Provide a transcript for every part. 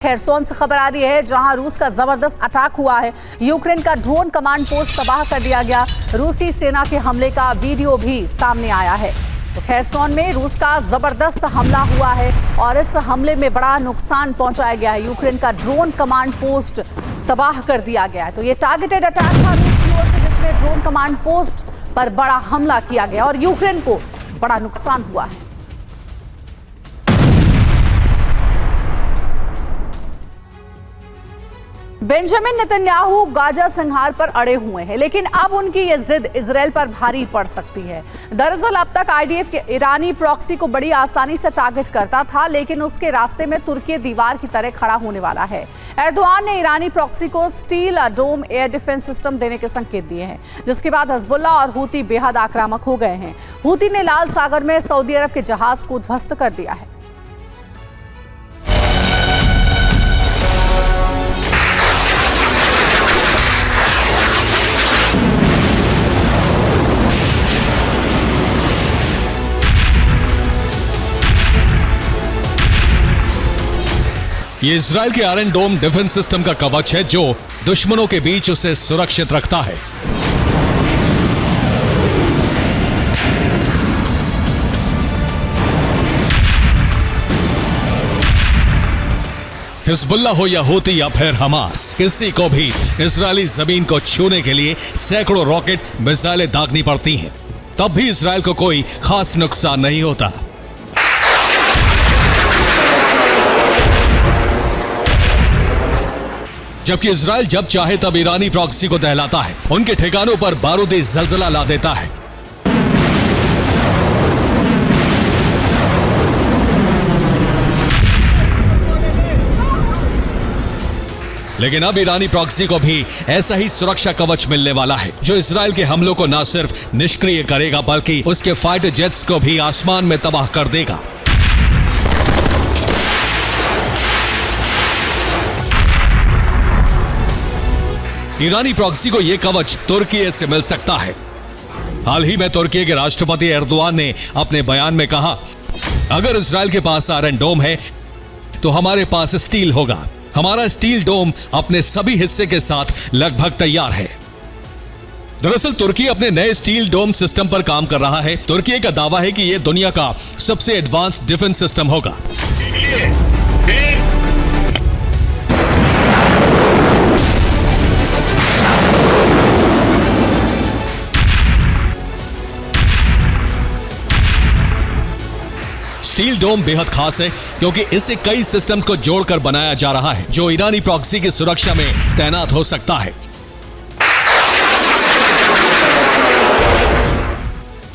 Kherson से खबर आ रही है जहां रूस का जबरदस्त अटैक हुआ है। यूक्रेन का ड्रोन कमांड पोस्ट तबाह कर दिया गया। रूसी सेना के हमले का वीडियो भी सामने आया है। तो खेरसोन में रूस का जबरदस्त हमला हुआ है और इस हमले में बड़ा नुकसान पहुंचाया गया है। यूक्रेन का ड्रोन कमांड पोस्ट तबाह कर दिया गया है। तो ये टारगेटेड अटैक था रूस की ओर से, जिसमें ड्रोन कमांड पोस्ट पर बड़ा हमला किया गया और यूक्रेन को बड़ा नुकसान हुआ है। बेंजामिन नेतन्याहू गाजा संहार पर अड़े हुए हैं, लेकिन अब उनकी ये जिद इजराइल पर भारी पड़ सकती है। दरअसल अब तक आईडीएफ के ईरानी प्रॉक्सी को बड़ी आसानी से टारगेट करता था, लेकिन उसके रास्ते में तुर्की दीवार की तरह खड़ा होने वाला है। एर्दोआन ने ईरानी प्रॉक्सी को स्टील डोम एयर डिफेंस सिस्टम देने के संकेत दिए हैं, जिसके बाद हिजबुल्लाह और हूती बेहद आक्रामक हो गए हैं। हूती ने लाल सागर में सऊदी अरब के जहाज को ध्वस्त कर दिया है। ये इजराइल के आयरन डोम डिफेंस सिस्टम का कवच है, जो दुश्मनों के बीच उसे सुरक्षित रखता है। हिजबुल्लाह हो या हूती या फिर हमास, किसी को भी इजरायली जमीन को छूने के लिए सैकड़ों रॉकेट मिसाइलें दागनी पड़ती हैं, तब भी इजराइल को कोई खास नुकसान नहीं होता। जबकि इजराइल जब चाहे तब ईरानी प्रॉक्सी को दहलाता है, उनके ठिकानों पर बारूदी जलजला ला देता है। लेकिन अब ईरानी प्रॉक्सी को भी ऐसा ही सुरक्षा कवच मिलने वाला है, जो इजराइल के हमलों को न सिर्फ निष्क्रिय करेगा, बल्कि उसके फाइटर जेट्स को भी आसमान में तबाह कर देगा। ईरानी प्रॉक्सी को यह कवच तुर्की से मिल सकता है। हाल ही में तुर्की के राष्ट्रपति एर्दोआन ने अपने बयान में कहा, अगर इजराइल के पास आयरन डोम है तो हमारे पास स्टील होगा। हमारा स्टील डोम अपने सभी हिस्से के साथ लगभग तैयार है। दरअसल तुर्की अपने नए स्टील डोम सिस्टम पर काम कर रहा है। तुर्की का दावा है कि यह दुनिया का सबसे एडवांस्ड डिफेंस सिस्टम होगा। स्टील डोम बेहद खास है, क्योंकि इसे कई सिस्टम्स को जोड़कर बनाया जा रहा है, जो ईरानी प्रॉक्सी की सुरक्षा में तैनात हो सकता है।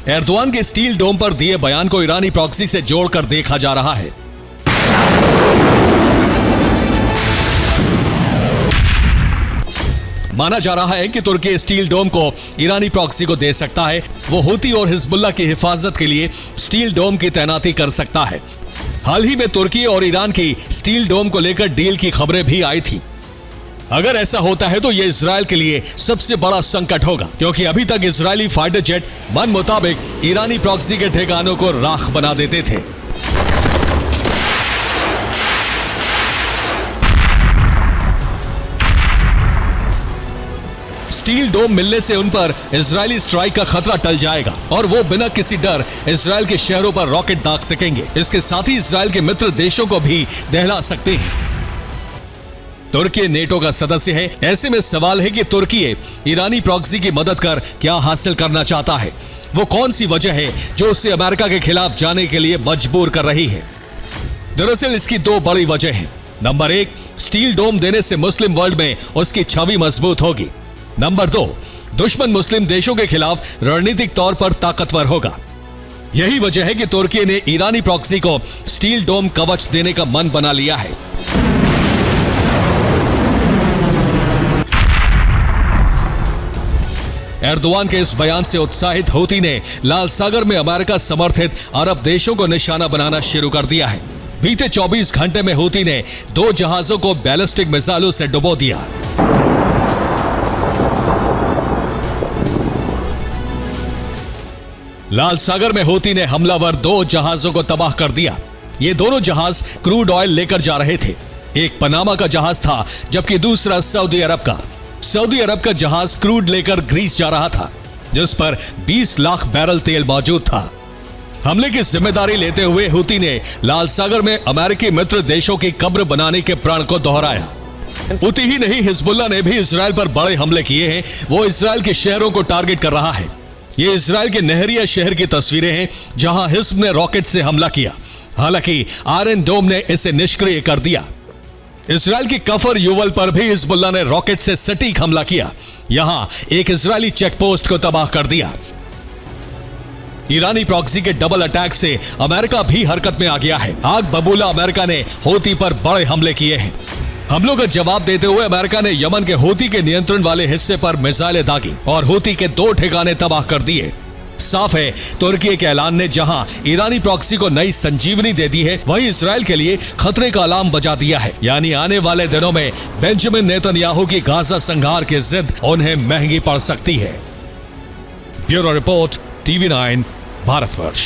एर्दोआन के स्टील डोम पर दिए बयान को ईरानी प्रॉक्सी से जोड़कर देखा जा रहा है। माना जा रहा है कि तुर्की स्टील डोम को ईरानी प्रॉक्सी को दे सकता है। वो हूती और हिजबुल्लाह की हिफाजत के लिए स्टील डोम की तैनाती कर सकता है। हाल ही में तुर्की और ईरान की स्टील डोम को लेकर डील की खबरें भी आई थी। अगर ऐसा होता है तो यह इजराइल के लिए सबसे बड़ा संकट होगा, क्योंकि अभी तक इजरायली फाइटर जेट मन मुताबिक ईरानी प्रॉक्सी के ठिकानों को राख बना देते थे। स्टील डोम मिलने से उन पर इजरायली स्ट्राइक का खतरा टल जाएगा और वो बिना किसी डर इजराइल के शहरों पर रॉकेट दाग सकेंगे। इसके साथ ही इजराइल के मित्र देशों को भी दहला सकते हैं। तुर्की नेटो का सदस्य है। ऐसे में सवाल है कि तुर्की ईरानी प्रॉक्सी की मदद कर क्या हासिल करना चाहता है। वो कौन सी वजह है जो उसे अमेरिका के खिलाफ जाने के लिए मजबूर कर रही है। दरअसल इसकी दो बड़ी वजह है। नंबर 1, स्टील डोम देने से मुस्लिम वर्ल्ड में उसकी छवि मजबूत होगी। नंबर 2, दुश्मन मुस्लिम देशों के खिलाफ रणनीतिक तौर पर ताकतवर होगा। यही वजह है कि तुर्की ने ईरानी प्रॉक्सी को स्टील डोम कवच देने का मन बना लिया है। एर्दोआन के इस बयान से उत्साहित हूती ने लाल सागर में अमेरिका समर्थित अरब देशों को निशाना बनाना शुरू कर दिया है। बीते 24 घंटे में हूती ने 2 जहाजों को बैलिस्टिक मिसाइलों से डुबो दिया। लाल सागर में हूती ने हमलावर 2 जहाजों को तबाह कर दिया। ये दोनों जहाज क्रूड ऑयल लेकर जा रहे थे। एक पनामा का जहाज था जबकि दूसरा सऊदी अरब का। सऊदी अरब का जहाज क्रूड लेकर ग्रीस जा रहा था, जिस पर 20 लाख बैरल तेल मौजूद था। हमले की जिम्मेदारी लेते हुए हुती ने लाल सागर में अमेरिकी मित्र देशों की कब्र बनाने के प्रण को दोहराया। हुती ही नहीं, हिजबुल्लाह ने भी इजराइल पर बड़े हमले किए हैं। वो इजराइल के शहरों को टारगेट कर रहा है। ये इजराइल के नहरिया शहर की तस्वीरें हैं जहां हिज्ब ने रॉकेट से हमला किया। हालांकि आयरन डोम ने इसे निष्क्रिय कर दिया। इजराइल की कफर युवल पर भी हिजबुल्लाह ने रॉकेट से सटीक हमला किया। यहां एक इजरायली चेकपोस्ट को तबाह कर दिया। ईरानी प्रॉक्सी के डबल अटैक से अमेरिका भी हरकत में आ गया है। आग बबूला अमेरिका ने होती पर बड़े हमले किए हैं। हमलों का जवाब देते हुए अमेरिका ने यमन के होती के नियंत्रण वाले हिस्से पर मिसाइलें दागी और होती के 2 ठिकाने तबाह कर दिए। साफ है, तुर्की के ऐलान ने जहां ईरानी प्रॉक्सी को नई संजीवनी दे दी है, वहीं इजराइल के लिए खतरे का अलार्म बजा दिया है। यानी आने वाले दिनों में बेंजामिन नेतन्याहू की गाजा संहार की जिद उन्हें महंगी पड़ सकती है। Bureau report, TV9 Bharatvarsh.